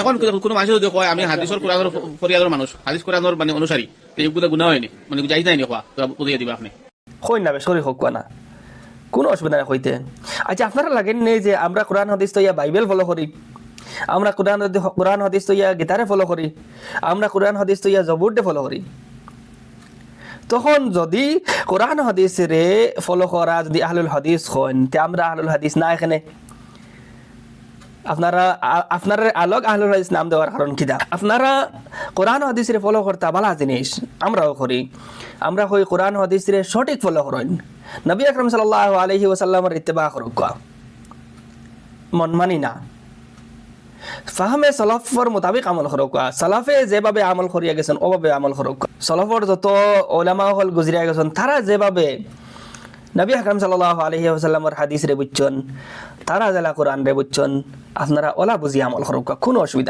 এখন কোনো মানুষ যদি কয় আমি হাদিসের কোরআনের ফরিয়াদের মানুষ, হাদিস কোরআনের মানে অনুসারী, এইগুলো গুনাহ হয়নি, মানে যাই নাই নি, বুঝিয়ে দিবা আপনি। হই না বেশ হোক না, কোনো অসুবিধা নেই হইতে। আচ্ছা, আপনারা লাগেন নেই যে আমরা কোরআন হাদিস তো ইয়া বাইবেল ফলো করি, আমরা কোরআন হাদিস তো ইয়া গীতারে ফলো করি, আমরা কোরআন হাদিস তো ইয়া জবুরডে ফলো করি। তখন যদি কোরআন হাদিসরে ফলো করা যদি আহলুল হাদিস হন, তে আমরা আহলুল হাদিস না এখানে আপনারা আলোক আহলুল হাদিস নাম দেওয়ার কারণ কি দা? আপনারা কোরআন হাদিসরে ফলো করতে ভালো জিনিস, আমরাও করি। আমরা কই কোরআন হাদিসরে সঠিক ফলো করেন, নবী আকরাম সাল্লাল্লাহু আলাইহি ওয়াসাল্লামের ইত্তেবা করুক, মন মানি না, ফাহমে সলাফর মোতাবেক আমল করুক। সলাফে যেভাবে আমল করিয়া গেছেন ওভাবে আমল করুক। সলাফর যত ওলামা হল গুজরিয়া গেছেন, তারা যেভাবে নবী আকরাম সাল্লাল্লাহু আলাইহি ওয়াসাল্লামের হাদিস রে বুঝছেন, তারা যারা কোরআন রে বুঝছেন, আপনারা ওলা বুঝি আমল করুক, কোনো অসুবিধা